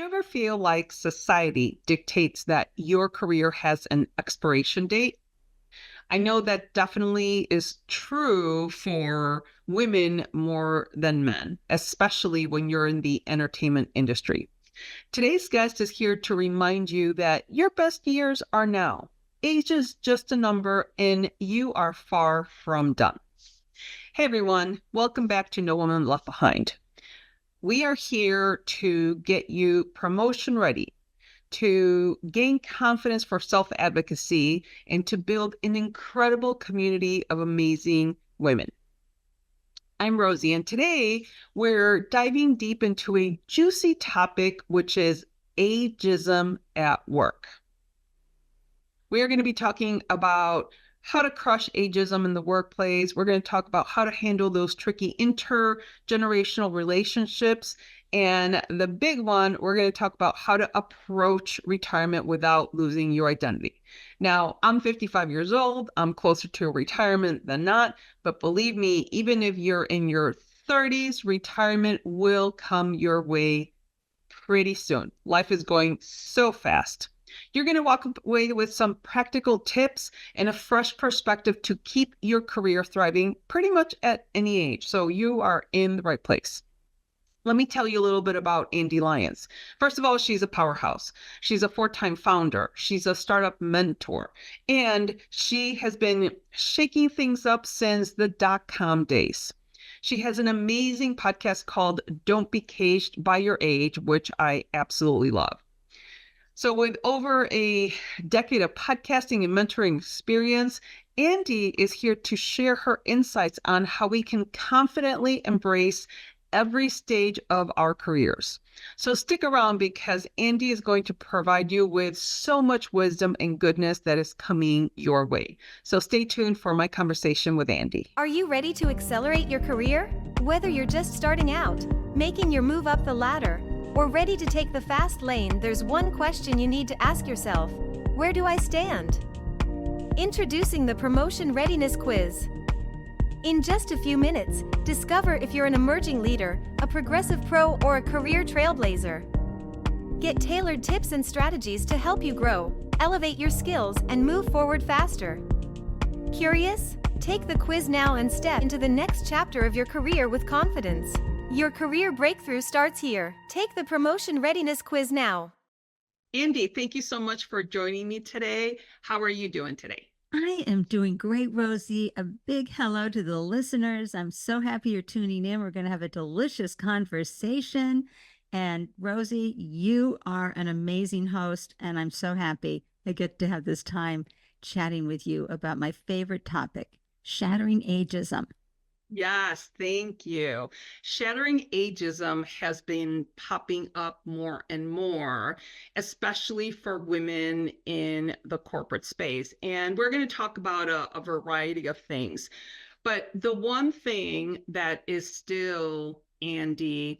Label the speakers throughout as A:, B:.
A: you ever feel like society dictates that your career has an expiration date? I know that definitely is true for women more than men, especially when you're in the entertainment industry. Today's guest is here to remind you that your best years are now. Age is just a number and you are far from done. Hey everyone, welcome back to No Woman Left Behind. We are here to get you promotion ready, to gain confidence for self-advocacy, and to build an incredible community of amazing women. I'm Rosie, and today we're diving deep into a juicy topic, which is ageism at work. We are going to be talking about how to crush ageism in the workplace. We're going to talk about how to handle those tricky intergenerational relationships. And the big one, we're going to talk about how to approach retirement without losing your identity. Now, I'm 55 years old. I'm closer to retirement than not. But believe me, even if you're in your 30s, retirement will come your way pretty soon. Life is going so fast. You're going to walk away with some practical tips and a fresh perspective to keep your career thriving pretty much at any age. So you are in the right place. Let me tell you a little bit about Ande Lyons. First of all, she's a powerhouse. She's a 4-time founder. She's a startup mentor. And she has been shaking things up since the dot-com days. She has an amazing podcast called Don't Be Caged by Your Age, which I absolutely love. So with over a decade of podcasting and mentoring experience, Ande is here to share her insights on how we can confidently embrace every stage of our careers. So stick around because Ande is going to provide you with so much wisdom and goodness that is coming your way. So stay tuned for my conversation with Ande.
B: Are you ready to accelerate your career? Whether you're just starting out, making your move up the ladder, or ready to take the fast lane, there's one question you need to ask yourself. Where do I stand? Introducing the Promotion Readiness Quiz. In just a few minutes, discover if you're an emerging leader, a progressive pro, or a career trailblazer. Get tailored tips and strategies to help you grow, elevate your skills, and move forward faster. Curious? Take the quiz now and step into the next chapter of your career with confidence. Your career breakthrough starts here. Take the Promotion Readiness Quiz now.
A: Ande, thank you so much for joining me today. How are you doing today?
C: I am doing great, Rosie. A big hello to the listeners. I'm so happy you're tuning in. We're going to have a delicious conversation. And Rosie, you are an amazing host, and I'm so happy I get to have this time chatting with you about my favorite topic, shattering ageism.
A: Yes, thank you. Shattering ageism has been popping up more and more, especially for women in the corporate space. And we're going to talk about a variety of things. But the one thing that is still, Ande,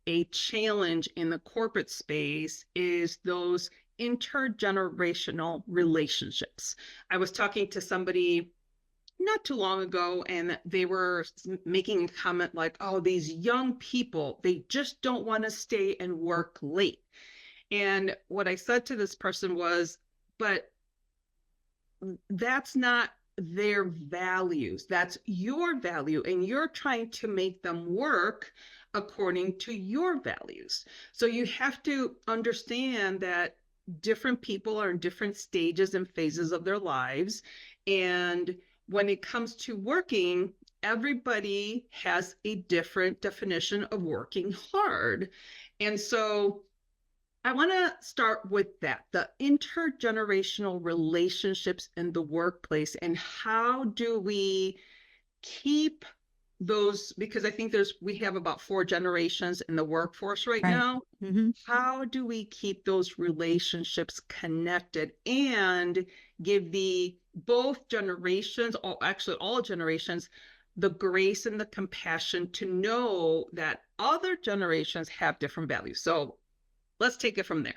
A: a challenge in the corporate space is those intergenerational relationships. I was talking to somebody not too long ago, and they were making a comment like, oh, these young people, they just don't want to stay and work late. And what I said to this person was, but that's not their values. That's your value, and you're trying to make them work according to your values. So you have to understand that different people are in different stages and phases of their lives. And when it comes to working, everybody has a different definition of working hard. And so I want to start with that, the intergenerational relationships in the workplace, and how do we keep those, because I think we have about 4 generations in the workforce right now.
C: Mm-hmm.
A: How do we keep those relationships connected and give both generations, or actually all generations, the grace and the compassion to know that other generations have different values? So let's take it from there.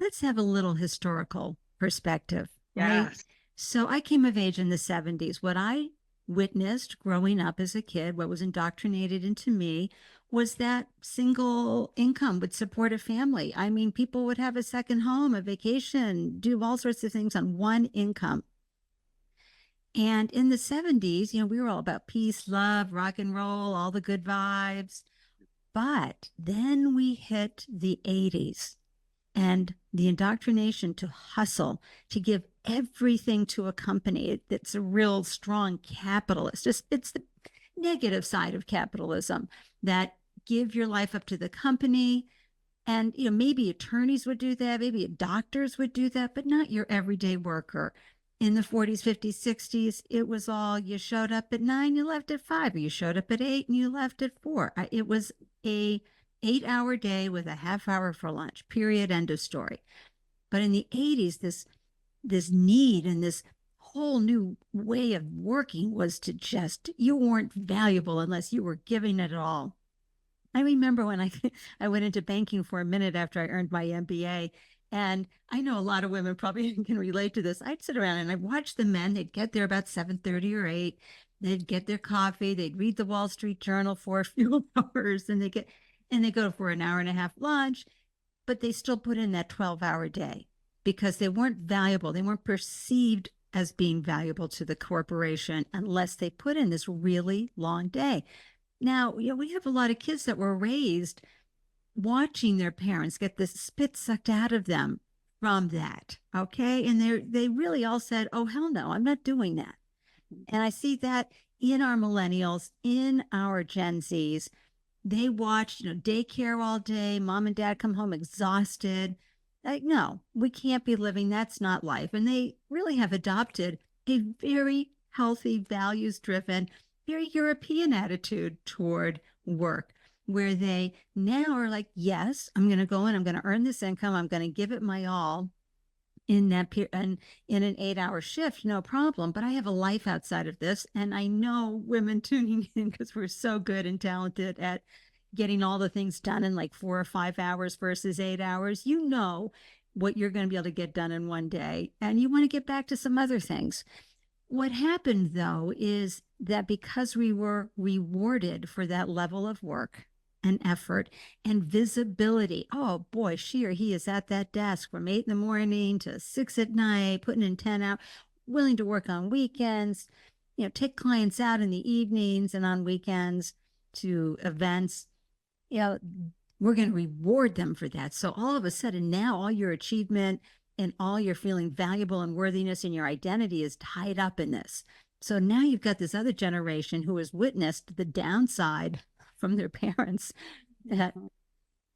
C: Let's have a little historical perspective, right?
A: Yes.
C: So I came of age in the 70s. What I witnessed growing up as a kid, what was indoctrinated into me was that single income would support a family. I mean, people would have a second home, a vacation, do all sorts of things on one income. And in the 70s, we were all about peace, love, rock and roll, all the good vibes. But then we hit the 80s and the indoctrination to hustle, to give everything to a company that's a real strong capitalist. It's the negative side of capitalism, that give your life up to the company. And maybe attorneys would do that, maybe doctors would do that, but not your everyday worker. In the 40s, 50s, 60s, it was all you showed up at 9, you left at 5, or you showed up at 8 and you left at 4. It was a 8-hour day with a half hour for lunch, period, end of story. But in the 80s, this need and this whole new way of working was to just, you weren't valuable unless you were giving it all. I remember when I went into banking for a minute after I earned my MBA, and I know a lot of women probably can relate to this. I'd sit around and I'd watch the men. They'd get there about 7:30 or 8. They'd get their coffee. They'd read the Wall Street Journal for a few hours, and they go for an hour and a half lunch, but they still put in that 12-hour day because they weren't valuable. They weren't perceived as being valuable to the corporation unless they put in this really long day. Now, we have a lot of kids that were raised watching their parents get the spit sucked out of them from that. Okay. And they really all said, oh, hell no, I'm not doing that. And I see that in our millennials, in our Gen Zs. They watch, daycare all day. Mom and dad come home exhausted. Like, no, we can't be living. That's not life. And they really have adopted a very healthy, values-driven, very European attitude toward work, where they now are like, yes, I'm going to go in, I'm going to earn this income, I'm going to give it my all in that in an 8-hour shift, no problem. But I have a life outside of this. And I know women tuning in, because we're so good and talented at getting all the things done in like 4 or 5 hours versus 8 hours. You know what you're going to be able to get done in one day, and you want to get back to some other things. What happened, though, is that because we were rewarded for that level of work and effort and visibility, oh boy, she or he is at that desk from 8 in the morning to 6 at night, putting in 10 hours, willing to work on weekends, take clients out in the evenings and on weekends to events. We're going to reward them for that. So all of a sudden now all your achievement and all your feeling valuable and worthiness and your identity is tied up in this. So now you've got this other generation who has witnessed the downside from their parents, that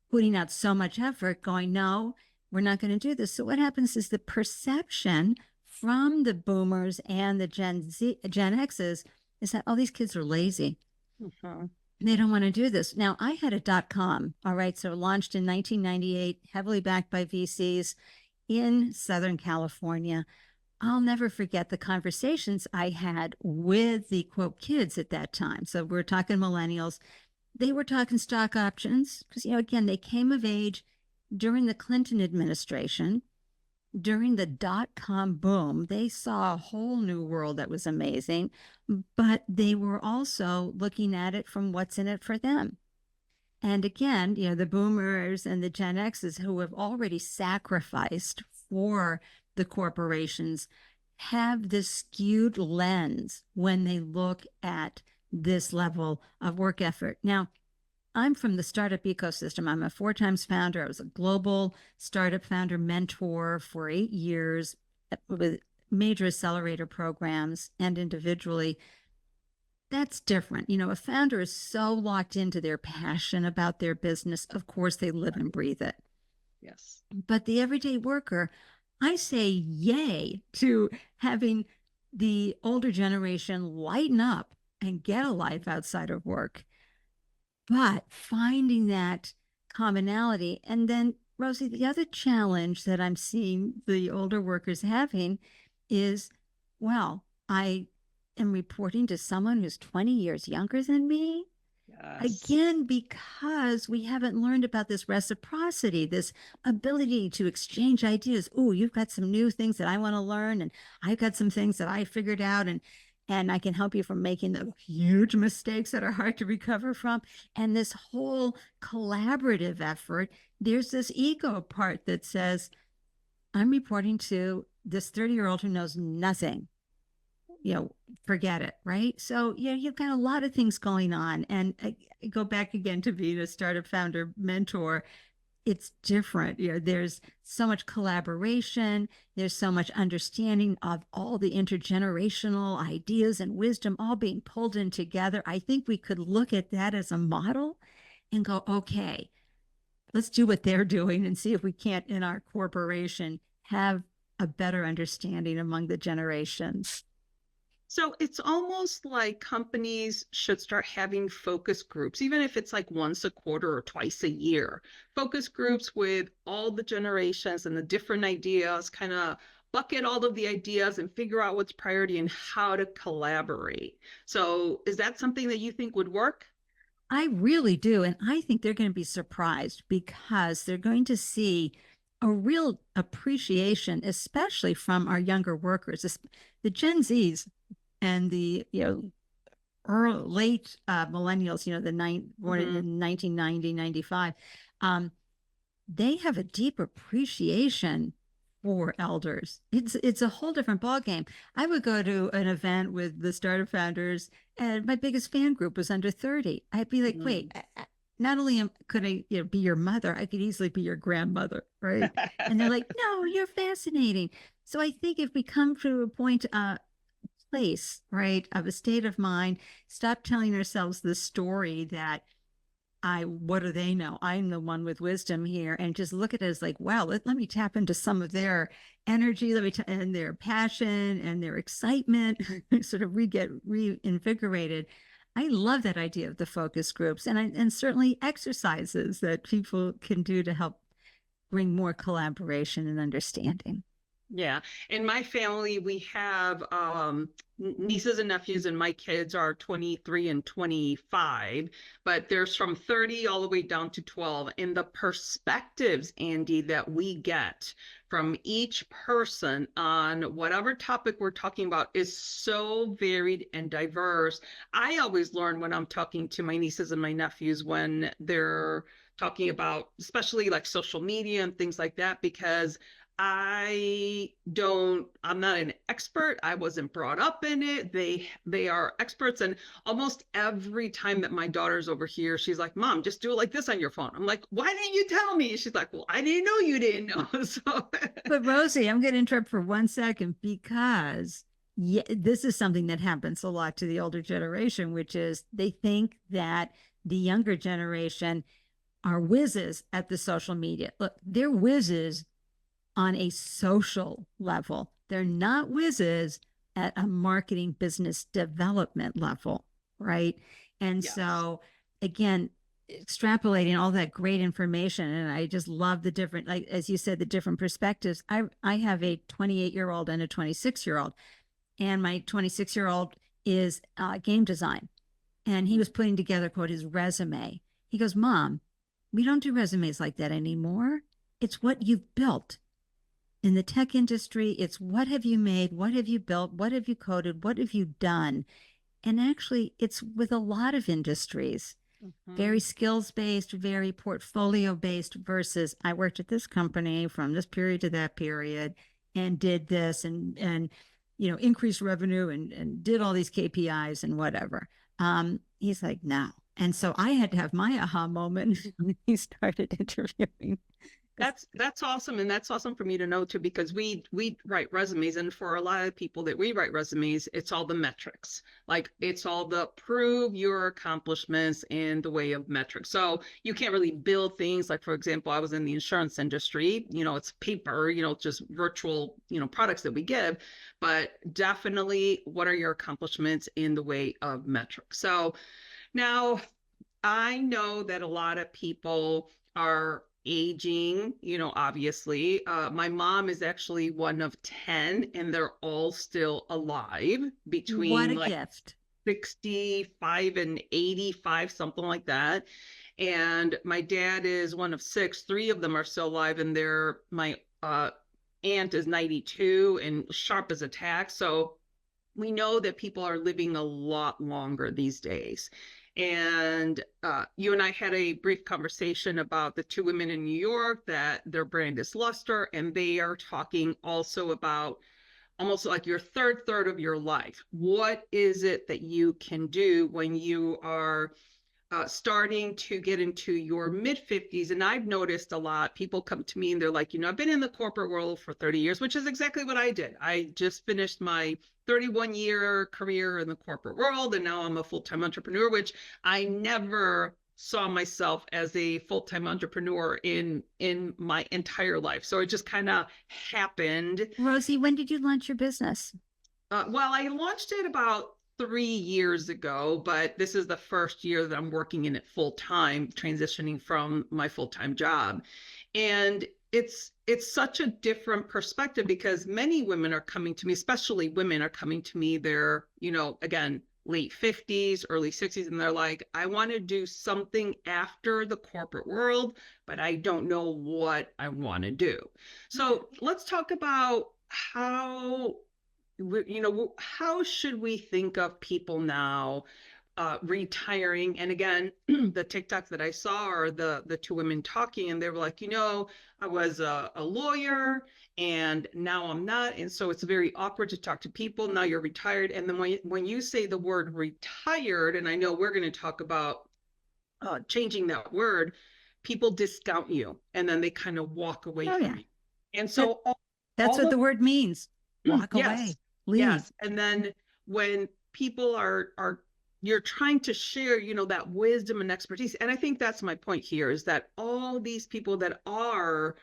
C: putting out so much effort, going, no, we're not going to do this. So what happens is the perception from the boomers and the Gen X's is that, oh, these kids are lazy. Mm-hmm. They don't want to do this. Now, I had a .com, all right, so launched in 1998, heavily backed by VCs in Southern California. I'll never forget the conversations I had with the, quote, kids at that time. So we're talking millennials. They were talking stock options because, again, they came of age during the Clinton administration. During the .com boom, they saw a whole new world that was amazing, but they were also looking at it from what's in it for them. And again, the boomers and the Gen X's who have already sacrificed for the corporations have this skewed lens when they look at this level of work effort. Now, I'm from the startup ecosystem. I'm a 4 times founder. I was a global startup founder mentor for 8 years with major accelerator programs and individually. That's different. A founder is so locked into their passion about their business. Of course, they live and breathe it.
A: Yes.
C: But the everyday worker, I say yay to having the older generation lighten up and get a life outside of work. But finding that commonality. And then, Rosie, the other challenge that I'm seeing the older workers having is, well, I am reporting to someone who's 20 years younger than me. Yes. Again, because we haven't learned about this reciprocity, this ability to exchange ideas. Oh, you've got some new things that I want to learn, and I've got some things that I figured out. And and I can help you from making the huge mistakes that are hard to recover from. And this whole collaborative effort, there's this ego part that says, I'm reporting to this 30-year-old who knows nothing. Forget it, right? So yeah, you've got a lot of things going on. And I go back again to being a startup founder mentor. It's different. There's so much collaboration. There's so much understanding of all the intergenerational ideas and wisdom all being pulled in together. I think we could look at that as a model and go, okay, let's do what they're doing and see if we can't, in our corporation, have a better understanding among the generations.
A: So it's almost like companies should start having focus groups, even if it's like once a quarter or twice a year. Focus groups with all the generations and the different ideas, kind of bucket all of the ideas and figure out what's priority and how to collaborate. So is that something that you think would work?
C: I really do. And I think they're going to be surprised because they're going to see a real appreciation, especially from our younger workers, the Gen Zs and the late millennials, born in 1990, 95. They have a deep appreciation for elders. It's a whole different ballgame. I would go to an event with the startup founders, and my biggest fan group was under 30. I'd be like, wait, not only could I be your mother, I could easily be your grandmother, right? And they're like, no, you're fascinating. So I think if we come to a point, place, right, of a state of mind, stop telling ourselves the story that what do they know? I'm the one with wisdom here, and just look at it as like, wow, let me tap into some of their energy, and their passion and their excitement, sort of get reinvigorated. I love that idea of the focus groups, and certainly exercises that people can do to help bring more collaboration and understanding.
A: Yeah. In my family, we have nieces and nephews, and my kids are 23 and 25, but there's from 30 all the way down to 12. And the perspectives, Ande, that we get from each person on whatever topic we're talking about is so varied and diverse. I always learn when I'm talking to my nieces and my nephews when they're talking about, especially like social media and things like that, because I'm not an expert. I wasn't brought up in it. They are experts. And almost every time that my daughter's over here, she's like, Mom, just do it like this on your phone. I'm like, why didn't you tell me? She's like, well, I didn't know you didn't know. So
C: But Rosie, I'm going to interrupt for 1 second because this is something that happens a lot to the older generation, which is they think that the younger generation are whizzes at the social media. Look, they're whizzes on a social level. They're not whizzes at a marketing business development level, right? And yes. So again, extrapolating all that great information, and I just love the different, like as you said, the different perspectives. I have a 28-year-old and a 26-year-old, and my 26-year-old is game design, and he was putting together, quote, his resume. He goes, Mom, we don't do resumes like that anymore. It's what you've built. In the tech industry, it's what have you made, what have you built, what have you coded, what have you done? And actually, it's with a lot of industries, very skills-based, very portfolio-based versus I worked at this company from this period to that period and did this and increased revenue and did all these KPIs and whatever. He's like, no. And so I had to have my aha moment when he started interviewing.
A: That's awesome. And that's awesome for me to know too, because we write resumes, and for a lot of people that we write resumes, it's all the metrics. Like it's all the prove your accomplishments in the way of metrics. So you can't really build things like, for example, I was in the insurance industry, it's paper, just virtual, products that we give, but definitely what are your accomplishments in the way of metrics? So now I know that a lot of people are aging, obviously. My mom is actually one of 10, and they're all still alive between
C: what a gift.
A: 65 and 85, something like that. And my dad is one of 6. 3 of them are still alive, and my aunt is 92 and sharp as a tack. So we know that people are living a lot longer these days. And you and I had a brief conversation about the two women in New York that their brand is Luster, and they are talking also about almost like your third of your life. What is it that you can do when you are starting to get into your mid 50s? And I've noticed a lot, people come to me and they're like, I've been in the corporate world for 30 years, which is exactly what I did. I just finished my 31-year career in the corporate world, and now I'm a full-time entrepreneur, which I never saw myself as a full-time entrepreneur in my entire life. So it just kind of happened.
C: Rosie, when did you launch your business?
A: Well, I launched it about 3 years ago, but this is the first year that I'm working in it full time, transitioning from my full-time job. And it's such a different perspective, because many women are coming to me, especially women are coming to me, they're, again, late 50s, early 60s, and they're like, I want to do something after the corporate world, but I don't know what I want to do. So let's talk about how should we think of people now retiring? And again, the TikToks that I saw are the two women talking, and they were like, I was a lawyer and now I'm not. And so it's very awkward to talk to people. Now you're retired. And then when you say the word retired, and I know we're going to talk about changing that word, people discount you and then they kind of walk away from you. And so
C: that's what the word means. Walk
A: yes,
C: away. Leave.
A: Yes. And then when people are you're trying to share, that wisdom and expertise. And I think that's my point here, is that all these people that are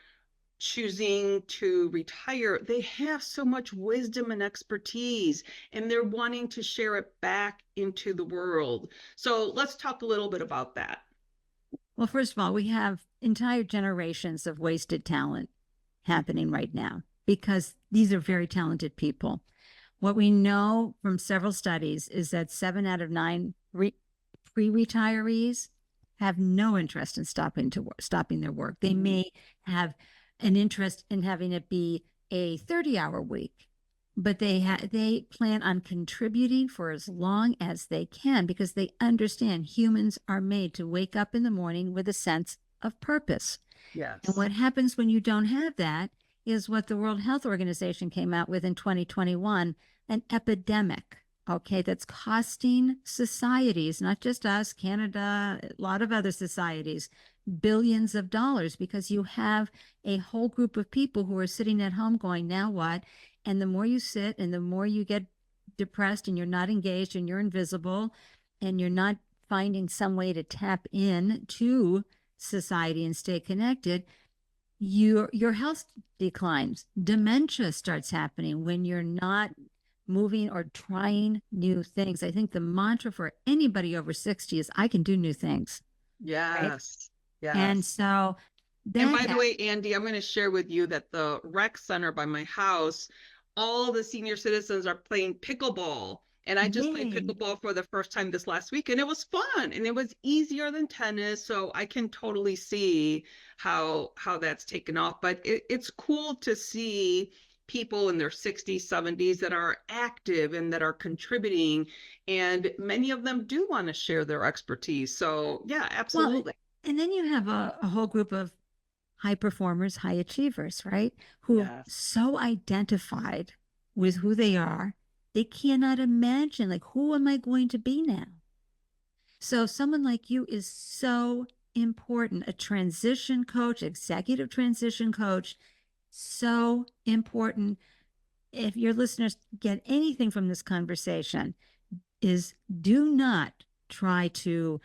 A: choosing to retire, they have so much wisdom and expertise, and they're wanting to share it back into the world. So let's talk a little bit about that.
C: Well, first of all, we have entire generations of wasted talent happening right now, because these are very talented people. What we know from several studies is that 7 out of 9 pre-retirees have no interest in stopping their work. They may have an interest in having it be a 30-hour week, but they plan on contributing for as long as they can, because they understand humans are made to wake up in the morning with a sense of purpose.
A: Yes.
C: And what happens when you don't have that is what the World Health Organization came out with in 2021, an epidemic, okay, that's costing societies, not just us, Canada, a lot of other societies, billions of dollars, because you have a whole group of people who are sitting at home going, now what? And the more you sit and the more you get depressed and you're not engaged and you're invisible and you're not finding some way to tap in to society and stay connected, your health declines. Dementia starts happening when you're not moving or trying new things. I think the mantra for anybody over 60 is, I can do new things.
A: Yes.
C: Right?
A: Yes.
C: And so
A: and by the way, Andy, I'm going to share with you that the rec center by my house, all the senior citizens are playing pickleball. And I just played pickleball for the first time this last week, and it was fun, and it was easier than tennis. So I can totally see how that's taken off. But it's cool to see people in their 60s, 70s that are active and that are contributing, and many of them do want to share their expertise. So yeah, absolutely.
C: Well, and then you have a whole group of high performers, high achievers, right? Who so identified with who they are, they cannot imagine, like, who am I going to be now? So someone like you is so important. A transition coach, executive transition coach, so important. If your listeners get anything from this conversation, is do not try to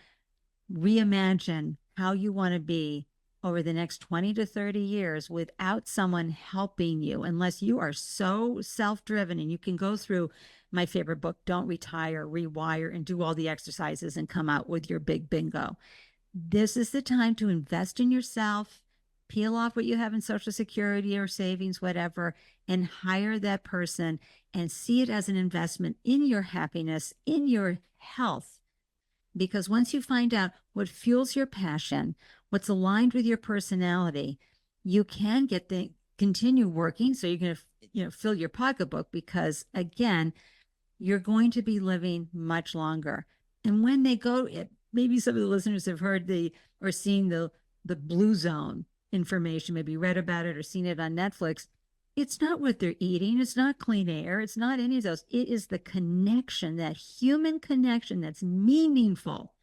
C: reimagine how you want to be over the next 20 to 30 years without someone helping you, unless you are so self-driven. And you can go through my favorite book, Don't Retire, Rewire, and do all the exercises and come out with your big bingo. This is the time to invest in yourself, peel off what you have in Social Security or savings, whatever, and hire that person and see it as an investment in your happiness, in your health. Because once you find out what fuels your passion, what's aligned with your personality, you can continue working. So you're going to, fill your pocketbook, because again, you're going to be living much longer. And when they go, maybe some of the listeners have heard or seen the blue zone information, maybe read about it or seen it on Netflix. It's not what they're eating. It's not clean air. It's not any of those. It is the connection, that human connection that's meaningful,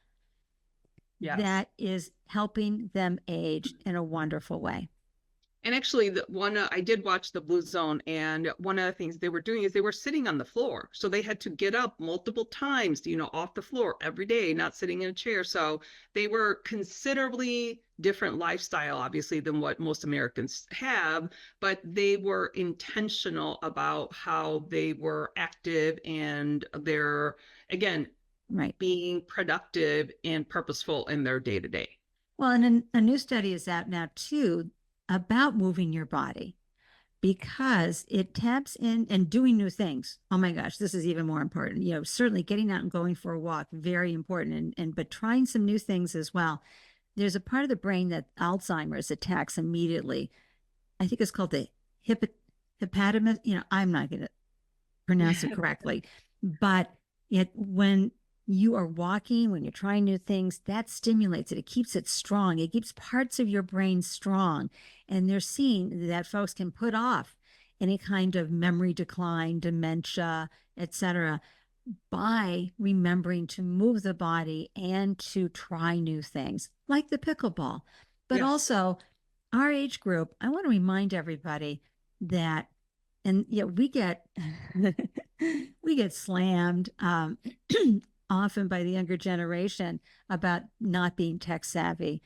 A: Yes.
C: that is helping them age in a wonderful way.
A: And actually, I did watch the Blue Zone, and one of the things they were doing is they were sitting on the floor. So they had to get up multiple times, off the floor every day, not sitting in a chair. So they were considerably different lifestyle, obviously, than what most Americans have, but they were intentional about how they were active and they're, again,
C: right,
A: being productive and purposeful in their day-to-day.
C: Well, and a new study is out now too about moving your body, because it taps in and doing new things. Oh my gosh, this is even more important. Certainly getting out and going for a walk, very important. But trying some new things as well. There's a part of the brain that Alzheimer's attacks immediately. I think it's called the hippocampus. I'm not going to pronounce it correctly, but when you are walking, when you're trying new things, that stimulates it. It keeps it strong. It keeps parts of your brain strong. And they're seeing that folks can put off any kind of memory decline, dementia, etc., by remembering to move the body and to try new things like the pickleball. But
A: Yes.
C: Also, our age group, I want to remind everybody that, and we get we get slammed often by the younger generation about not being tech savvy.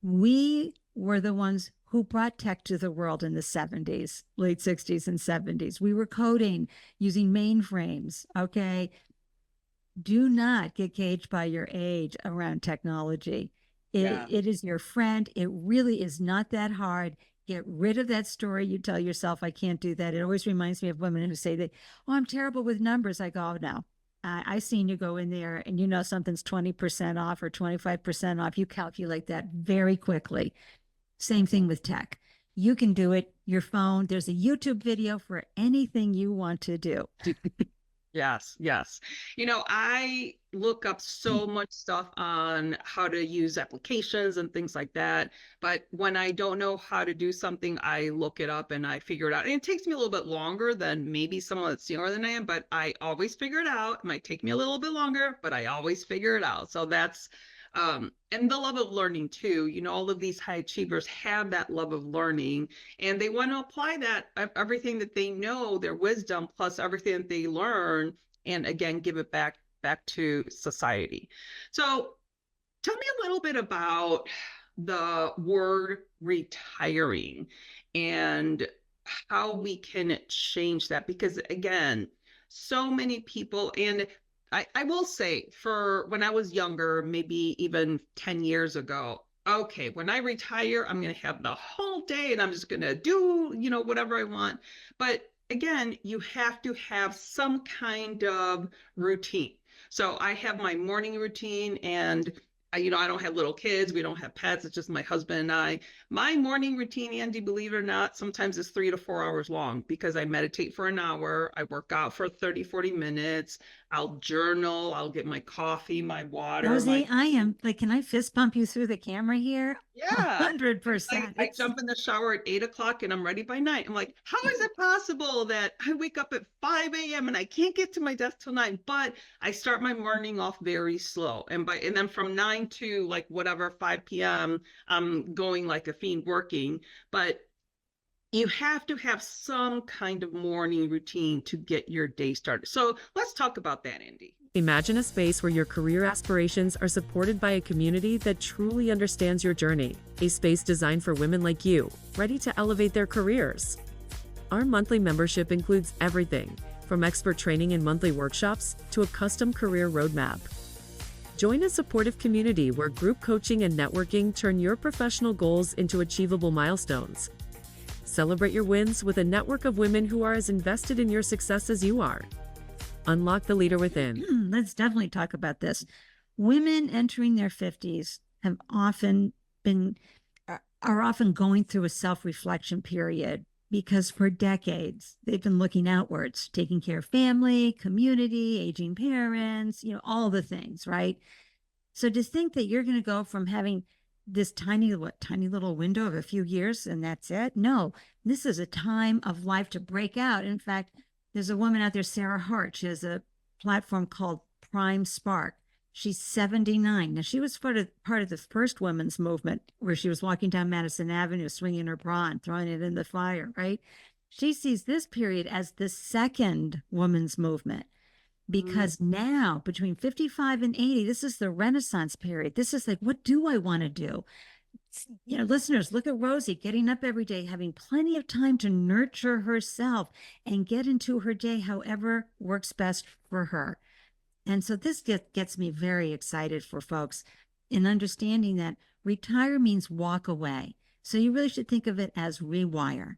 C: We were the ones who brought tech to the world in the 70s, late 60s and 70s. We were coding using mainframes, okay? Do not get caged by your age around technology. It is your friend. It really is not that hard. Get rid of that story you tell yourself, I can't do that. It always reminds me of women who say that, oh, I'm terrible with numbers. I go, oh, no. I seen you go in there and something's 20% off or 25% off. You calculate that very quickly. Same thing with tech. You can do it. Your phone, there's a YouTube video for anything you want to do.
A: Yes, yes. I look up so much stuff on how to use applications and things like that. But when I don't know how to do something, I look it up and I figure it out. And it takes me a little bit longer than maybe someone that's younger than I am, but I always figure it out. It might take me a little bit longer, but I always figure it out. So that's and the love of learning too. All of these high achievers have that love of learning, and they want to apply that everything that they know, their wisdom plus everything that they learn, and again give it back to society. So tell me a little bit about the word retiring and how we can change that, because again, so many people, and I will say, for when I was younger, maybe even 10 years ago, okay, when I retire, I'm going to have the whole day and I'm just going to do, whatever I want. But again, you have to have some kind of routine. So I have my morning routine, and I don't have little kids. We don't have pets. It's just my husband and I. My morning routine, Andy, believe it or not, sometimes is 3 to 4 hours long, because I meditate for an hour. I work out for 30, 40 minutes. I'll journal. I'll get my coffee, my water.
C: Rosie, I am like, can I fist bump you through the camera here?
A: Yeah.
C: 100%.
A: I jump in the shower at 8 o'clock and I'm ready by 9. I'm like, how is it possible that I wake up at 5 a.m. and I can't get to my desk till 9? But I start my morning off very slow. And then from 9 to like whatever, 5 p.m., I'm going like a fiend working. But you have to have some kind of morning routine to get your day started. So let's talk about that, Andy.
D: Imagine a space where your career aspirations are supported by a community that truly understands your journey. A space designed for women like you, ready to elevate their careers. Our monthly membership includes everything from expert training and monthly workshops to a custom career roadmap. Join a supportive community where group coaching and networking turn your professional goals into achievable milestones. Celebrate your wins with a network of women who are as invested in your success as you are. Unlock the leader within.
C: Let's definitely talk about this. Women entering their 50s are often going through a self-reflection period because for decades they've been looking outwards, taking care of family, community, aging parents, all the things, right? So to think that you're going to go from having this tiny little window of a few years and that's it. No, this is a time of life to break out. In fact, there's a woman out there, Sarah Hart. She has a platform called Prime Spark. She's 79. Now, she was part of the first women's movement where she was walking down Madison Avenue, swinging her bra and throwing it in the fire, right? She sees this period as the second women's movement because now between 55 and 80, this is the Renaissance period. This is like, what do I want to do? Listeners, look at Rosie getting up every day, having plenty of time to nurture herself and get into her day however works best for her. And so this gets me very excited for folks in understanding that retire means walk away. So you really should think of it as rewire.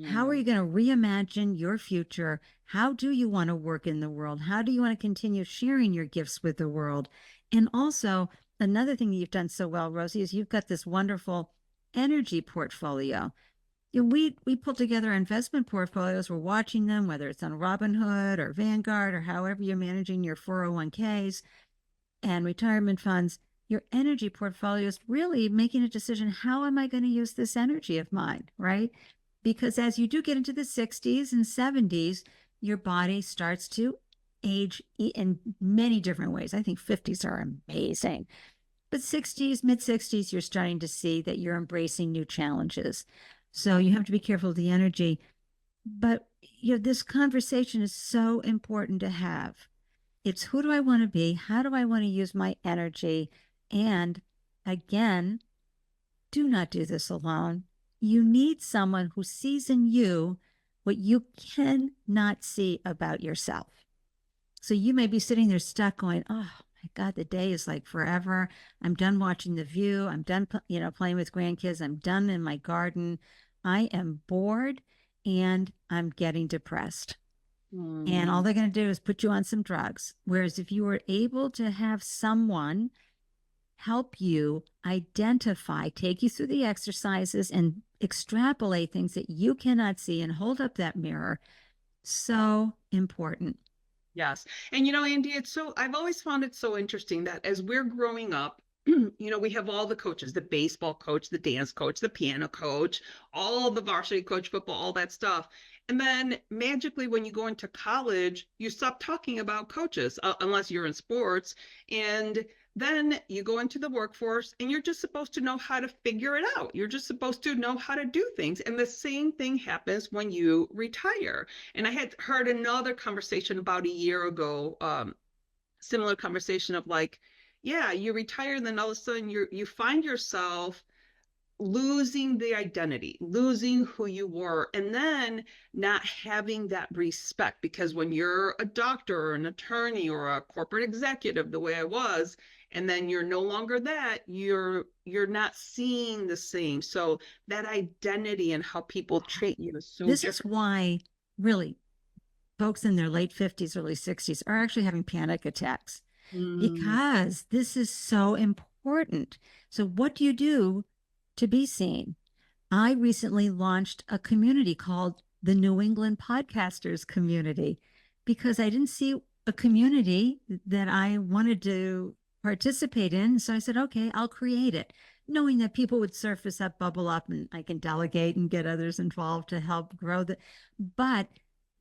C: How are you going to reimagine your future? How do you want to work in the world? How do you want to continue sharing your gifts with the world? And also, another thing that you've done so well, Rosie, is you've got this wonderful energy portfolio. We pull together investment portfolios. We're watching them, whether it's on Robinhood or Vanguard or however you're managing your 401ks and retirement funds. Your energy portfolio is really making a decision. How am I going to use this energy of mine, right? Because as you do get into the 60s and 70s, your body starts to age in many different ways. I think 50s are amazing. But 60s, mid 60s, you're starting to see that you're embracing new challenges. So you have to be careful of the energy. But this conversation is so important to have. It's who do I want to be? How do I want to use my energy? And again, do not do this alone. You need someone who sees in you what you cannot see about yourself. So you may be sitting there stuck going, oh my God, the day is like forever. I'm done watching The View. I'm done, playing with grandkids. I'm done in my garden. I am bored and I'm getting depressed. And all they're going to do is put you on some drugs. Whereas if you were able to have someone help you identify, take you through the exercises and extrapolate things that you cannot see and hold up that mirror, so important.
A: Yes. And Andy, I've always found it so interesting that as we're growing up, we have all the coaches, the baseball coach, the dance coach, the piano coach, all the varsity coach, football, all that stuff. And then magically, when you go into college, you stop talking about coaches, unless you're in sports. And then you go into the workforce and you're just supposed to know how to figure it out. You're just supposed to know how to do things. And the same thing happens when you retire. And I had heard another conversation about a year ago, similar conversation of like, yeah, you retire and then all of a sudden you find yourself losing the identity, losing who you were, and then not having that respect. Because when you're a doctor or an attorney or a corporate executive, the way I was, and then you're no longer that, you're not seeing the same. So that identity and how people treat you is so
C: this
A: different.
C: Is why really folks in their late 50s, early 60s are actually having panic attacks because this is so important. So what do you do to be seen? I recently launched a community called the New England Podcasters Community because I didn't see a community that I wanted to participate in. So I said, okay, I'll create it, knowing that people would surface up, bubble up, and I can delegate and get others involved to help grow the, but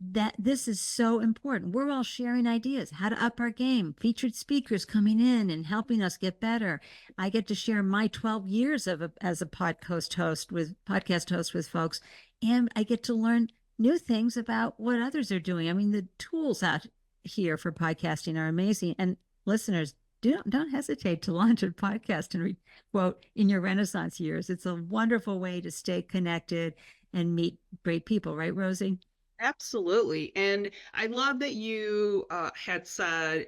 C: that this is so important. We're all sharing ideas, how to up our game, featured speakers coming in and helping us get better. I get to share my 12 years as a podcast host with folks, and I get to learn new things about what others are doing. I mean, the tools out here for podcasting are amazing. And listeners, don't hesitate to launch a podcast and quote in your Renaissance years. It's a wonderful way to stay connected and meet great people, right, Rosie?
A: Absolutely. And I love that you had said,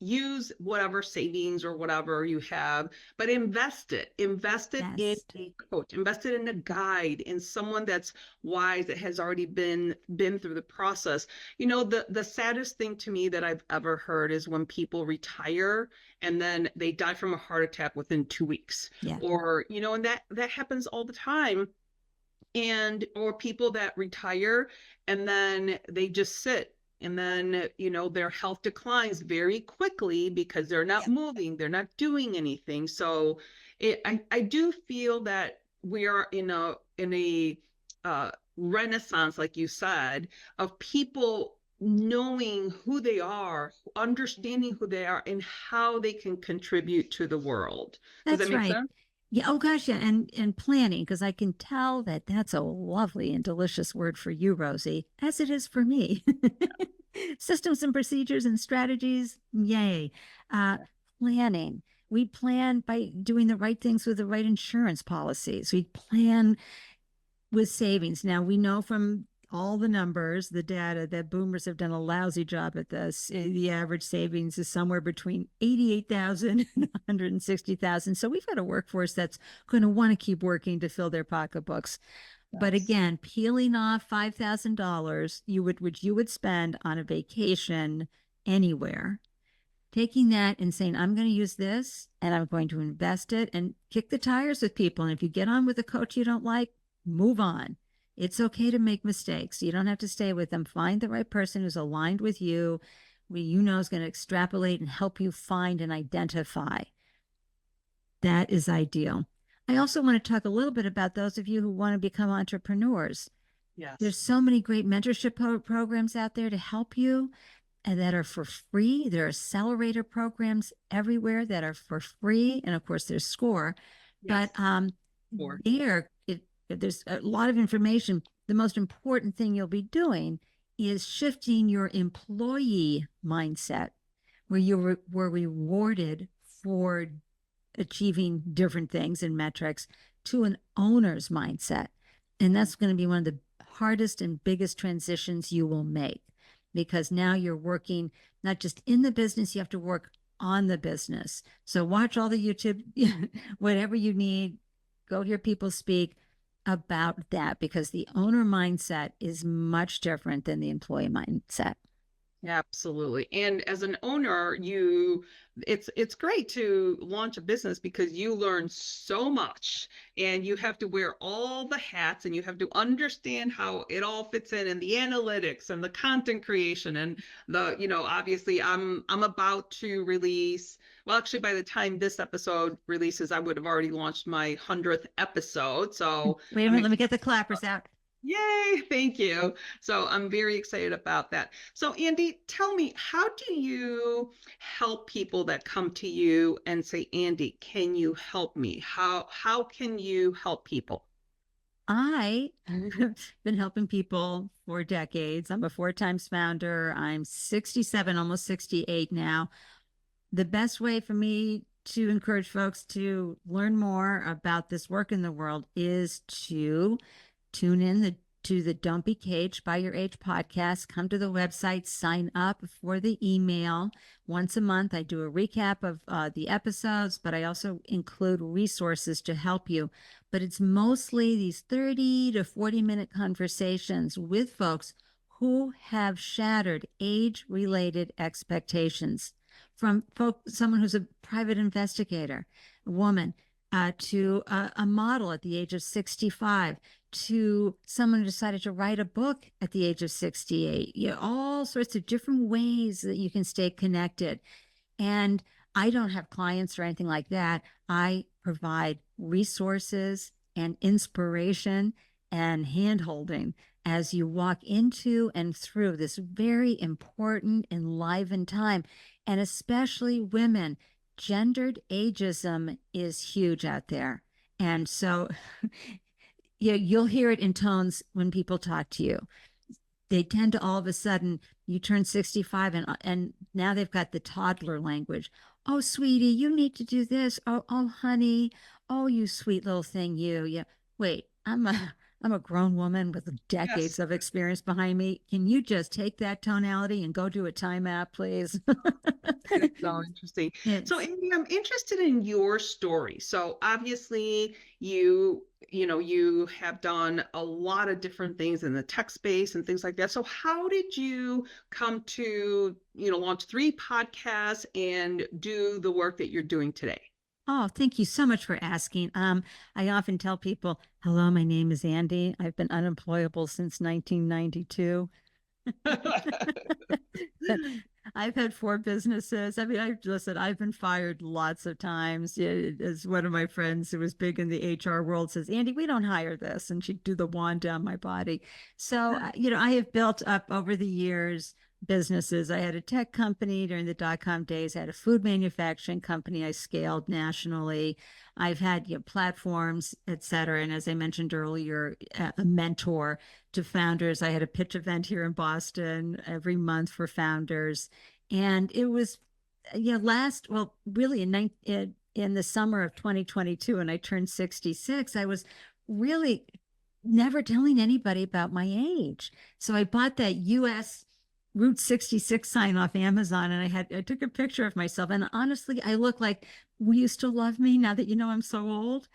A: use whatever savings or whatever you have, but invest it in a coach, invest it in a guide, in someone that's wise, that has already been through the process. The saddest thing to me that I've ever heard is when people retire and then they die from a heart attack within 2 weeks.
C: Yeah.
A: Or, and that happens all the time. and or people that retire and then they just sit, and then their health declines very quickly because they're not moving, they're not doing anything. So I do feel that we are in a renaissance, like you said, of people knowing who they are, understanding who they are, and how they can contribute to the world. Does that
C: That's
A: make
C: right.
A: sense?
C: Yeah. Oh gosh, yeah. And planning, because I can tell that that's a lovely and delicious word for you, Rosie, as it is for me. Systems and procedures and strategies, yay. Uh, Planning. We plan by doing the right things with the right insurance policies. We plan with savings. Now we know from all the numbers, the data, that boomers have done a lousy job at this. The average savings is somewhere between 88,000 and 160,000. So we've got a workforce that's going to want to keep working to fill their pocketbooks. But
A: Yes.
C: again, peeling off $5,000 which you would spend on a vacation anywhere, taking that and saying, I'm going to use this and I'm going to invest it, and kick the tires with people. And if you get on with a coach you don't like, move on. It's okay to make mistakes. You don't have to stay with them. Find the right person who's aligned with you, who you know is going to extrapolate and help you find and identify. That is ideal. I also want to talk a little bit about those of you who want to become entrepreneurs. There's
A: Yes.
C: so many great mentorship programs out there to help you, and that are for free. There are accelerator programs everywhere that are for free. And of course, there's SCORE.
A: Yes.
C: But
A: Or
C: there's a lot of information. The most important thing you'll be doing is shifting your employee mindset, where you were rewarded for achieving different things and metrics, to an owner's mindset. And that's going to be one of the hardest and biggest transitions you will make, because now you're working not just in the business, you have to work on the business. So watch all the YouTube, whatever you need, go hear people speak about that, because the owner mindset is much different than the employee mindset.
A: absolutely. And as an owner, it's great to launch a business because you learn so much and you have to wear all the hats and you have to understand how it all fits in, and the analytics and the content creation and obviously I'm about to release, well, actually by the time this episode releases, I would have already launched my 100th episode. So
C: Wait a
A: I'm
C: minute, let me get the clappers out.
A: Yay, thank you. So I'm very excited about that. So Ande, tell me, how do you help people that come to you and say, Ande, can you help me? How can you help people?
C: I have been helping people for decades. I'm a 4 times founder. I'm 67, almost 68 now. The best way for me to encourage folks to learn more about this work in the world is to tune in to the Don't Be Caged by Your Age podcast. Come to the website, sign up for the email. Once a month, I do a recap of the episodes, but I also include resources to help you. But it's mostly these 30 to 40-minute conversations with folks who have shattered age-related expectations, from someone who's a private investigator, a woman, to a model at the age of 65, to someone who decided to write a book at the age of 68. All sorts of different ways that you can stay connected. And I don't have clients or anything like that. I provide resources and inspiration and handholding as you walk into and through this very important, enlivened time. And especially women, gendered ageism is huge out there. And so you'll hear it in tones when people talk to you. They tend to, all of a sudden, you turn 65 and now they've got the toddler language. Oh, sweetie, you need to do this. Oh, honey. Oh, you sweet little thing, you. Yeah. Wait, I'm a grown woman with decades
A: Yes.
C: of experience behind me. Can you just take that tonality and go do a timeout, please?
A: It's so interesting. So,
C: Yes.
A: Ande, I'm interested in your story. So, obviously, you have done a lot of different things in the tech space and things like that. So, how did you come to, launch 3 podcasts and do the work that you're doing today?
C: Oh, thank you so much for asking. I often tell people, hello, my name is Ande. I've been unemployable since 1992. I've had 4 businesses. I mean, I've been fired lots of times. Yeah, as one of my friends who was big in the HR world says, Ande, we don't hire this. And she'd do the wand down my body. So, I have built up over the years businesses. I had a tech company during the dot-com days. I had a food manufacturing company I scaled nationally. I've had platforms, et cetera. And as I mentioned earlier, a mentor to founders. I had a pitch event here in Boston every month for founders. And it was, really in the summer of 2022, when I turned 66, I was really never telling anybody about my age. So I bought that US Route 66 sign off Amazon, and I took a picture of myself. And honestly, I look like, will you still love me now that you know I'm so old?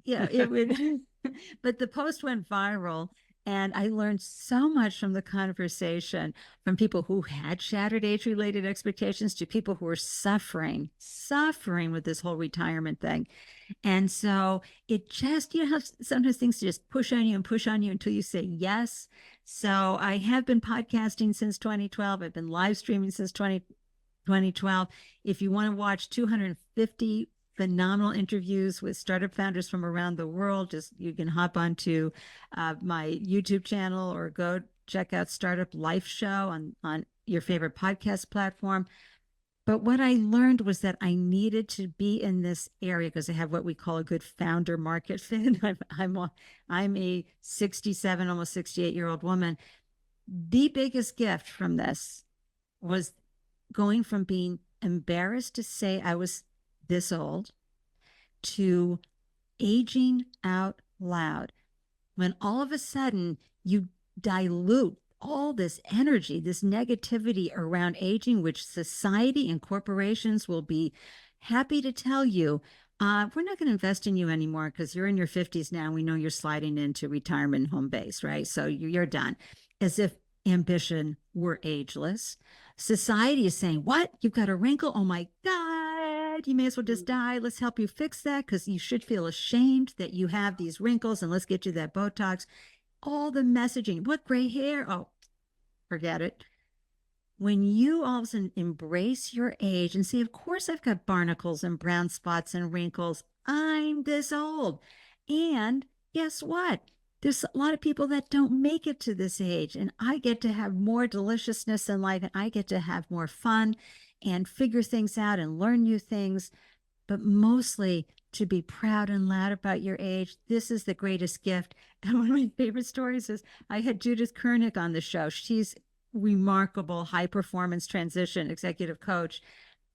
C: Yeah, it would. But the post went viral. And I learned so much from the conversation, from people who had shattered age-related expectations to people who were suffering with this whole retirement thing. And so it just, how sometimes things just push on you and push on you until you say yes. So I have been podcasting since 2012. I've been live streaming since 2012. If you want to watch 250 phenomenal interviews with startup founders from around the world, you can hop onto my YouTube channel or go check out Startup Life Show on your favorite podcast platform. But what I learned was that I needed to be in this area because I have what we call a good founder market fit. I'm a 67, almost 68-year-old woman. The biggest gift from this was going from being embarrassed to say I was this old to aging out loud, when all of a sudden you dilute all this energy, this negativity around aging, which society and corporations will be happy to tell you, we're not going to invest in you anymore because you're in your 50s now. We know you're sliding into retirement home base, right? So you're done. As if ambition were ageless. Society is saying, what? You've got a wrinkle? Oh my God, you may as well just die. Let's help you fix that because you should feel ashamed that you have these wrinkles, and let's get you that Botox. All the messaging. What gray hair? Oh, forget it. When you all of a sudden embrace your age and say, of course I've got barnacles and brown spots and wrinkles. I'm this old. And guess what? There's a lot of people that don't make it to this age, and I get to have more deliciousness in life, and I get to have more fun and figure things out and learn new things, but mostly to be proud and loud about your age. This is the greatest gift. And one of my favorite stories is I had Judith Koenig on the show. She's remarkable high performance transition executive coach,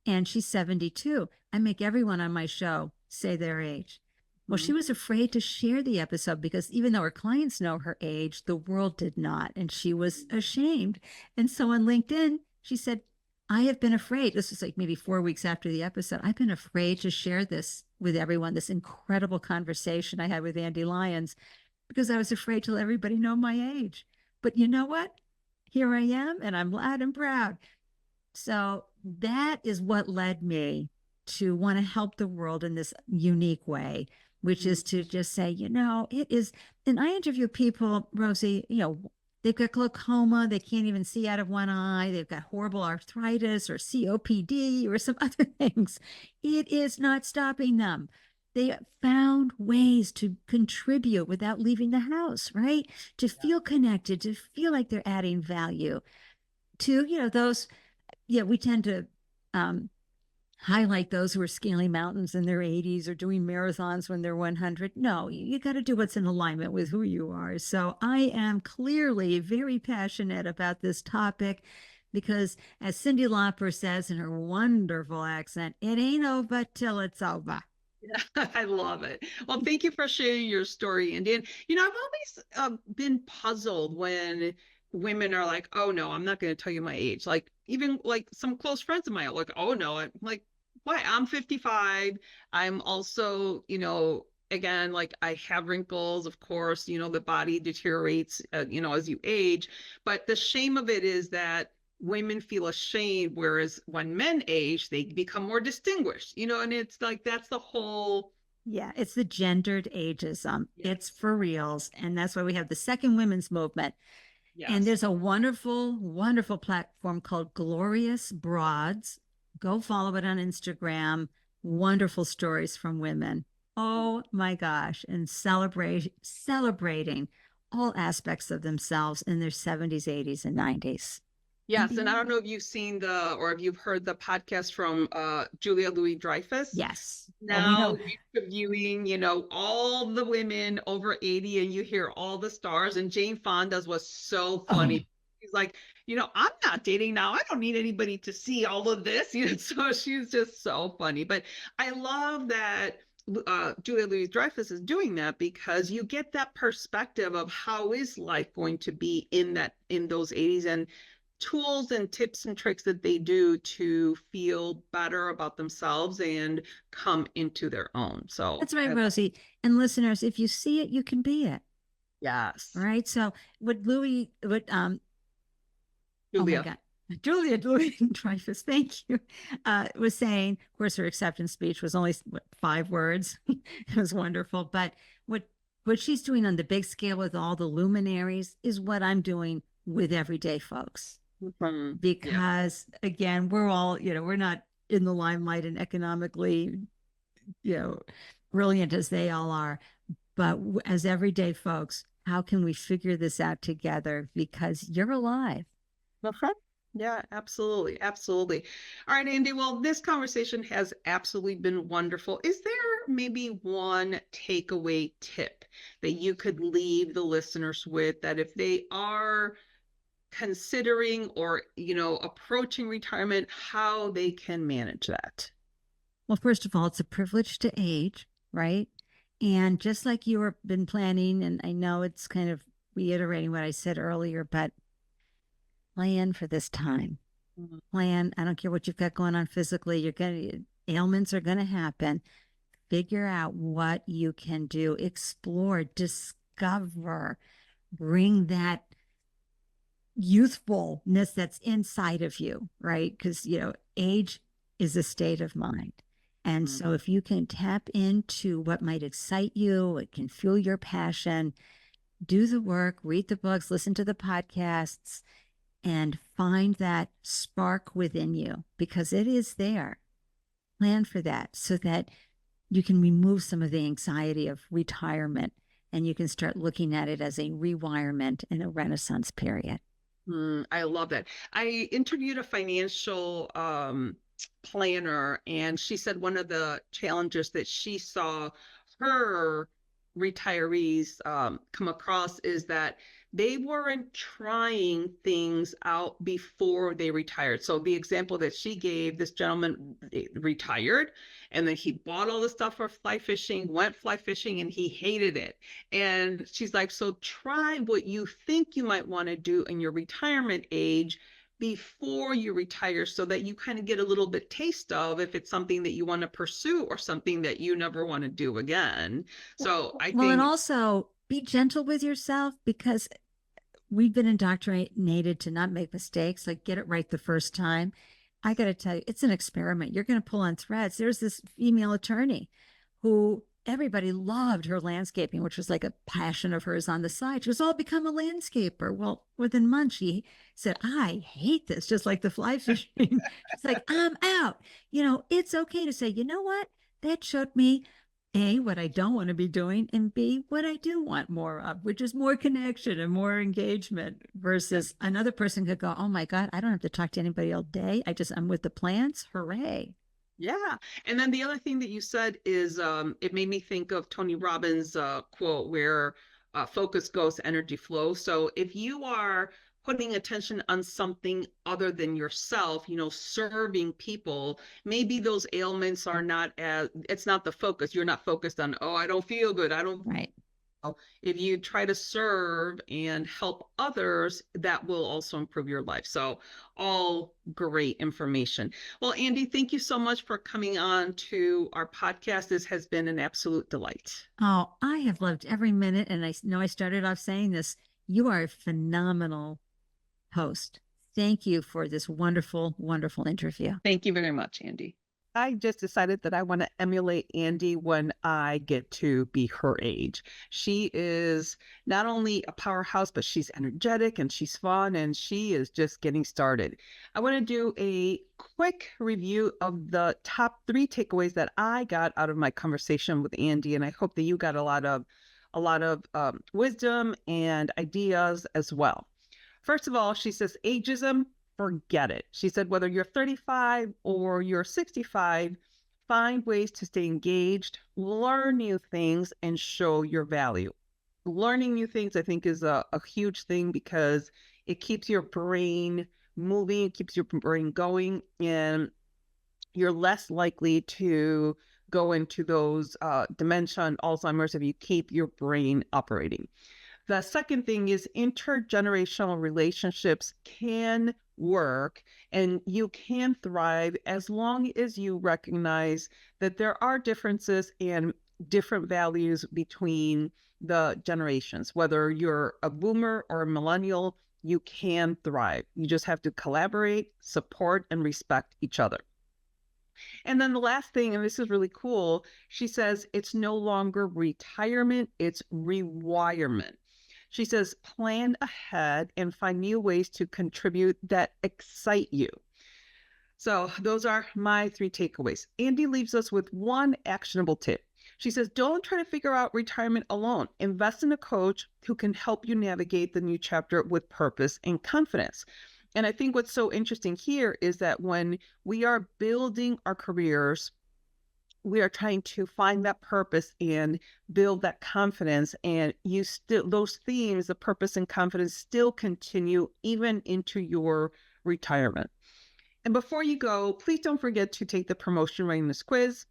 C: and she's 72. I make everyone on my show say their age. Well, she was afraid to share the episode because even though her clients know her age, the world did not. And she was ashamed. And so on LinkedIn, she said, I have been afraid. This was like maybe 4 weeks after the episode. I've been afraid to share this with everyone, this incredible conversation I had with Ande Lyons, because I was afraid to let everybody know my age. But you know what? Here I am, and I'm loud and proud. So that is what led me to want to help the world in this unique way, which is to just say, it is. And I interview people, Rosie, they've got glaucoma, they can't even see out of one eye, they've got horrible arthritis or COPD or some other things. It is not stopping them. They found ways to contribute without leaving the house, right? To feel connected, to feel like they're adding value to, those, we tend to highlight those who are scaling mountains in their 80s or doing marathons when they're 100. No, you got to do what's in alignment with who you are. So I am clearly very passionate about this topic because, as Cyndi Lauper says in her wonderful accent, it ain't over till it's over.
A: Yeah, I love it. Well, thank you for sharing your story, Ande. And, I've always been puzzled when women are like, oh, no, I'm not going to tell you my age. Like, even like some close friends of mine are like, oh, no, I'm like, why? I'm 55. I'm also, again, like I have wrinkles, of course, the body deteriorates, as you age. But the shame of it is that women feel ashamed, whereas when men age, they become more distinguished, and it's like that's the whole.
C: Yeah, it's the gendered ageism. It's
A: Yes.
C: for reals. And that's why we have the second women's movement. And
A: Yes.
C: there's a wonderful, wonderful platform called Glorious Broads. Go follow it on Instagram. Wonderful stories from women. Oh my gosh. And celebrating all aspects of themselves in their 70s, 80s, and 90s.
A: Yes, and I don't know if you've seen or if you've heard the podcast from Julia Louis-Dreyfus.
C: Yes. Oh, we
A: Now
C: know.
A: interviewing, all the women over 80, and you hear all the stars. And Jane Fonda's was so
C: Oh,
A: funny. She's like, I'm not dating now. I don't need anybody to see all of this. So she's just so funny. But I love that Julia Louis-Dreyfus is doing that, because you get that perspective of how is life going to be in those 80s, and tools and tips and tricks that they do to feel better about themselves and come into their own. So
C: that's right, Rosie. And listeners, if you see it, you can be it.
A: yes.
C: All right. So what oh my
A: Julia.
C: God. Julia Louis Dreyfus, thank you, was saying, of course, her acceptance speech was only 5 words. It was wonderful. But what she's doing on the big scale with all the luminaries is what I'm doing with everyday folks.
A: Mhm.
C: Because again, we're all, we're not in the limelight and economically, brilliant as they all are. But as everyday folks, how can we figure this out together? Because you're alive.
A: Okay. Yeah, absolutely. Absolutely. All right, Andy. Well, this conversation has absolutely been wonderful. Is there maybe one takeaway tip that you could leave the listeners with, that if they are considering or, approaching retirement, how they can manage that?
C: Well, first of all, it's a privilege to age, right? And just like you have been planning, and I know it's kind of reiterating what I said earlier, but plan for this time.
A: Mhm.
C: Plan. I don't care what you've got going on physically. Ailments are going to happen. Figure out what you can do. Explore, discover, bring that youthfulness that's inside of you, right? Because, age is a state of mind. And so if you can tap into what might excite you, it can fuel your passion, do the work, read the books, listen to the podcasts, and find that spark within you, because it is there. Plan for that so that you can remove some of the anxiety of retirement, and you can start looking at it as a rewirement and a renaissance period.
A: I love that. I interviewed a financial planner, and she said one of the challenges that she saw her retirees come across is that they weren't trying things out before they retired. So the example that she gave, this gentleman retired, and then he bought all the stuff for fly fishing, went fly fishing, and he hated it. And she's like, so try what you think you might want to do in your retirement age before you retire, so that you kind of get a little bit taste of if it's something that you want to pursue or something that you never want to do again. So I
C: Well, and
A: think,
C: also be gentle with yourself, because we've been indoctrinated to not make mistakes, like get it right the first time. I got to tell you, it's an experiment. You're going to pull on threads. There's this female attorney who everybody loved her landscaping, which was like a passion of hers on the side. She was all become a landscaper. Well, within months, she said, I hate this, just like the fly fishing. She's like, I'm out. It's okay to say, you know what? That showed me A, what I don't want to be doing, and B, what I do want more of, which is more connection and more engagement, versus another person could go, oh my God, I don't have to talk to anybody all day. I'm with the plants. Hooray.
A: yeah. And then the other thing that you said is it made me think of Tony Robbins' quote, where focus goes, energy flows. So if you are putting attention on something other than yourself, serving people, maybe those ailments are not it's not the focus. You're not focused on, oh, I don't feel good. I don't.
C: Right.
A: If you try to serve and help others, that will also improve your life. So all great information. Well, Andy, thank you so much for coming on to our podcast. This has been an absolute delight.
C: Oh, I have loved every minute. And I know I started off saying this. You are a phenomenal host. Thank you for this wonderful, wonderful interview.
A: Thank you very much, Andy. I just decided that I want to emulate Andy when I get to be her age. She is not only a powerhouse, but she's energetic and she's fun and she is just getting started. I want to do a quick review of the top 3 takeaways that I got out of my conversation with Andy, and I hope that you got a lot of wisdom and ideas as well. First of all, she says ageism, forget it. She said, whether you're 35 or you're 65, find ways to stay engaged, learn new things, and show your value. Learning new things, I think, is a huge thing because it keeps your brain moving, it keeps your brain going, and you're less likely to go into those dementia and Alzheimer's if you keep your brain operating. The second thing is intergenerational relationships can work and you can thrive as long as you recognize that there are differences and different values between the generations. Whether you're a boomer or a millennial, you can thrive. You just have to collaborate, support, and respect each other. And then the last thing, and this is really cool, she says it's no longer retirement, it's rewirement. She says, plan ahead and find new ways to contribute that excite you. So those are my 3 takeaways. Andy leaves us with one actionable tip. She says, don't try to figure out retirement alone. Invest in a coach who can help you navigate the new chapter with purpose and confidence. And I think what's so interesting here is that when we are building our careers, we are trying to find that purpose and build that confidence, and those themes, the purpose and confidence, still continue even into your retirement. And before you go, please don't forget to take the promotion readiness quiz.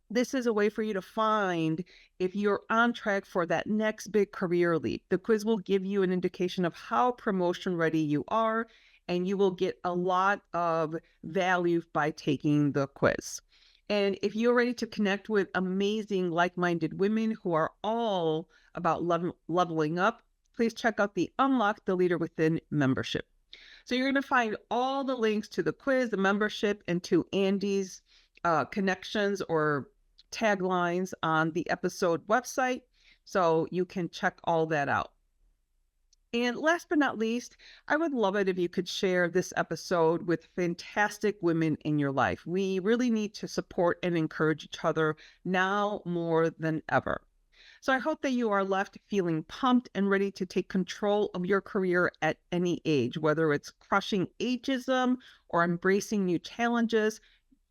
A: This is a way for you to find if you're on track for that next big career leap. The quiz will give you an indication of how promotion ready you are, and you will get a lot of value by taking the quiz. And if you're ready to connect with amazing like-minded women who are all about leveling up, please check out the Unlock the Leader Within membership. So you're going to find all the links to the quiz, the membership, and to Andy's connections or taglines on the episode website. So you can check all that out. And last but not least, I would love it if you could share this episode with fantastic women in your life. We really need to support and encourage each other now more than ever. So I hope that you are left feeling pumped and ready to take control of your career at any age, whether it's crushing ageism or embracing new challenges.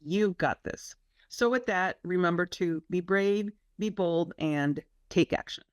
A: You've got this. So with that, remember to be brave, be bold, and take action.